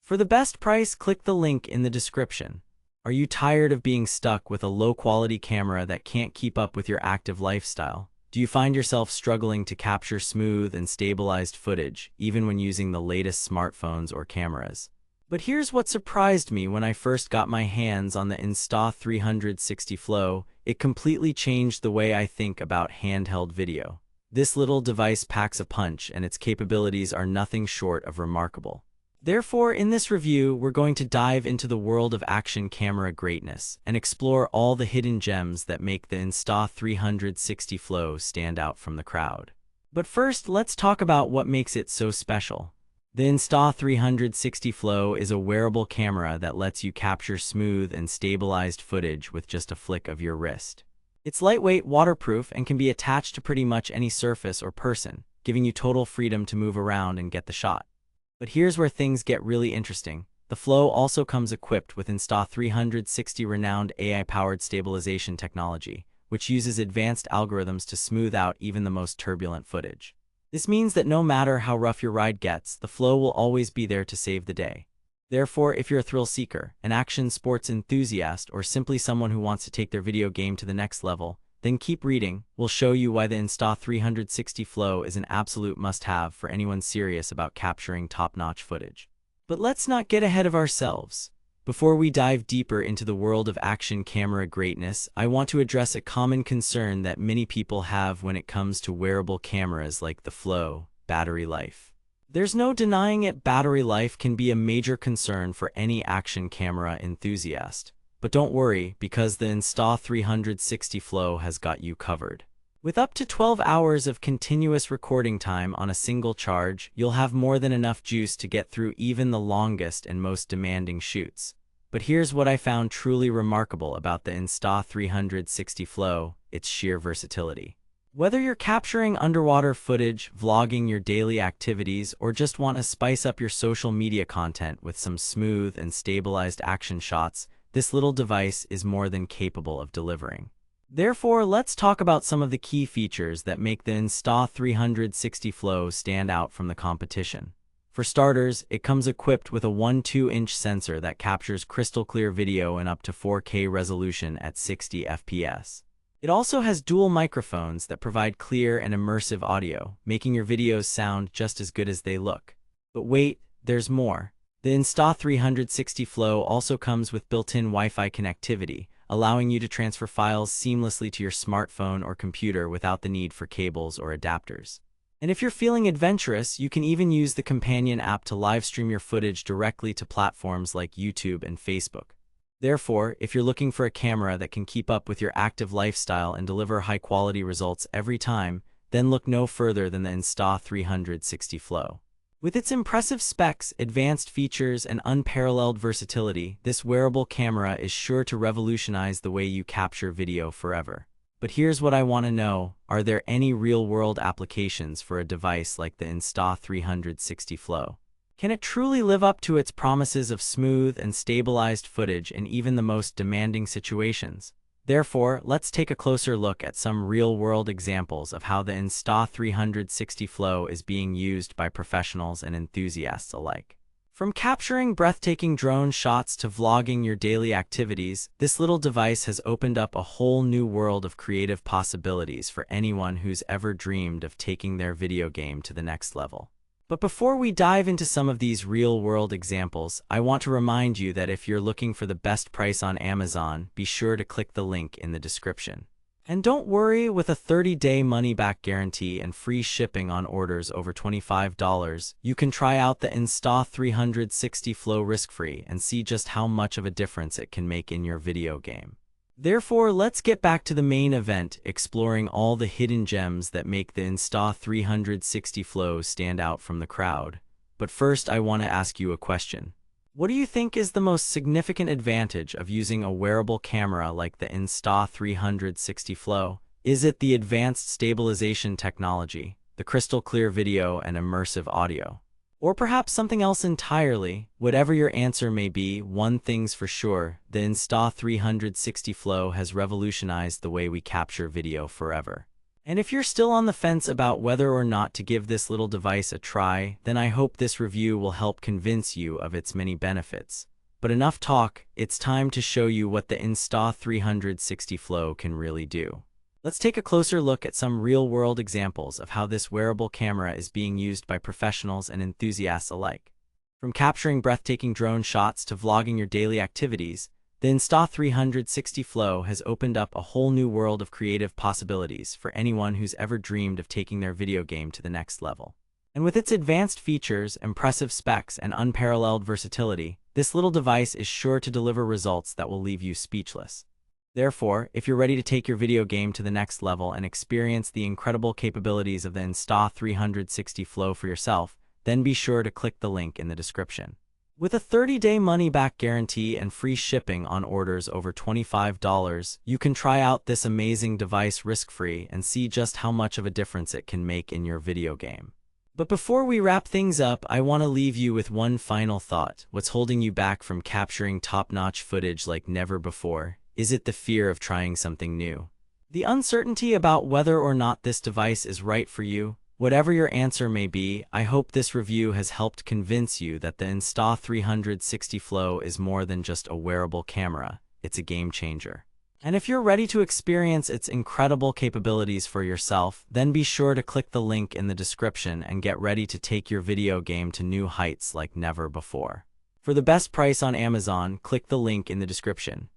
For the best price, click the link in the description. Are you tired of being stuck with a low-quality camera that can't keep up with your active lifestyle? Do you find yourself struggling to capture smooth and stabilized footage, even when using the latest smartphones or cameras? But here's what surprised me when I first got my hands on the Insta360 Flow. It completely changed the way I think about handheld video. This little device packs a punch, and its capabilities are nothing short of remarkable. Therefore, in this review, we're going to dive into the world of action camera greatness and explore all the hidden gems that make the Insta360 Flow stand out from the crowd. But first, let's talk about what makes it so special. The Insta360 Flow is a wearable camera that lets you capture smooth and stabilized footage with just a flick of your wrist. It's lightweight, waterproof, and can be attached to pretty much any surface or person, giving you total freedom to move around and get the shot. But here's where things get really interesting. The Flow also comes equipped with Insta360 renowned AI-powered stabilization technology, which uses advanced algorithms to smooth out even the most turbulent footage. This means that no matter how rough your ride gets, the Flow will always be there to save the day. Therefore, if you're a thrill seeker, an action sports enthusiast, or simply someone who wants to take their video game to the next level, then keep reading. We'll show you why the Insta360 Flow is an absolute must-have for anyone serious about capturing top-notch footage. But let's not get ahead of ourselves. Before we dive deeper into the world of action camera greatness, I want to address a common concern that many people have when it comes to wearable cameras like the Flow: battery life. There's no denying it, battery life can be a major concern for any action camera enthusiast. But don't worry, because the Insta360 Flow has got you covered. With up to 12 hours of continuous recording time on a single charge, you'll have more than enough juice to get through even the longest and most demanding shoots. But here's what I found truly remarkable about the Insta360 Flow: its sheer versatility. Whether you're capturing underwater footage, vlogging your daily activities, or just want to spice up your social media content with some smooth and stabilized action shots, this little device is more than capable of delivering. Therefore, let's talk about some of the key features that make the Insta360 Flow stand out from the competition. For starters, it comes equipped with a 1.2-inch sensor that captures crystal clear video in up to 4K resolution at 60 FPS. It also has dual microphones that provide clear and immersive audio, making your videos sound just as good as they look. But wait, there's more. The Insta360 Flow also comes with built-in Wi-Fi connectivity, allowing you to transfer files seamlessly to your smartphone or computer without the need for cables or adapters. And if you're feeling adventurous, you can even use the companion app to live stream your footage directly to platforms like YouTube and Facebook. Therefore, if you're looking for a camera that can keep up with your active lifestyle and deliver high-quality results every time, then look no further than the Insta360 Flow. With its impressive specs, advanced features, and unparalleled versatility, this wearable camera is sure to revolutionize the way you capture video forever. But here's what I want to know: are there any real-world applications for a device like the Insta360 Flow? Can it truly live up to its promises of smooth and stabilized footage in even the most demanding situations? Therefore, let's take a closer look at some real-world examples of how the Insta360 Flow is being used by professionals and enthusiasts alike. From capturing breathtaking drone shots to vlogging your daily activities, this little device has opened up a whole new world of creative possibilities for anyone who's ever dreamed of taking their video game to the next level. But before we dive into some of these real-world examples, I want to remind you that if you're looking for the best price on Amazon, be sure to click the link in the description. And don't worry, with a 30-day money-back guarantee and free shipping on orders over $25, you can try out the Insta360 Flow risk-free and see just how much of a difference it can make in your video game. Therefore, let's get back to the main event, exploring all the hidden gems that make the Insta360 Flow stand out from the crowd. But first, I want to ask you a question. What do you think is the most significant advantage of using a wearable camera like the Insta360 Flow? Is it the advanced stabilization technology, the crystal clear video, and immersive audio? Or perhaps something else entirely? Whatever your answer may be, one thing's for sure: the Insta360 Flow has revolutionized the way we capture video forever. And if you're still on the fence about whether or not to give this little device a try, then I hope this review will help convince you of its many benefits. But enough talk, it's time to show you what the Insta360 Flow can really do. Let's take a closer look at some real-world examples of how this wearable camera is being used by professionals and enthusiasts alike. From capturing breathtaking drone shots to vlogging your daily activities, the Insta360 Flow has opened up a whole new world of creative possibilities for anyone who's ever dreamed of taking their video game to the next level. And with its advanced features, impressive specs, and unparalleled versatility, this little device is sure to deliver results that will leave you speechless. Therefore, if you're ready to take your video game to the next level and experience the incredible capabilities of the Insta360 Flow for yourself, then be sure to click the link in the description. With a 30-day money-back guarantee and free shipping on orders over $25, you can try out this amazing device risk-free and see just how much of a difference it can make in your video game. But before we wrap things up, I want to leave you with one final thought. What's holding you back from capturing top-notch footage like never before? Is it the fear of trying something new? The uncertainty about whether or not this device is right for you? Whatever your answer may be, I hope this review has helped convince you that the Insta360 Flow is more than just a wearable camera. It's a game changer. And if you're ready to experience its incredible capabilities for yourself, then be sure to click the link in the description and get ready to take your video game to new heights like never before. For the best price on Amazon, click the link in the description.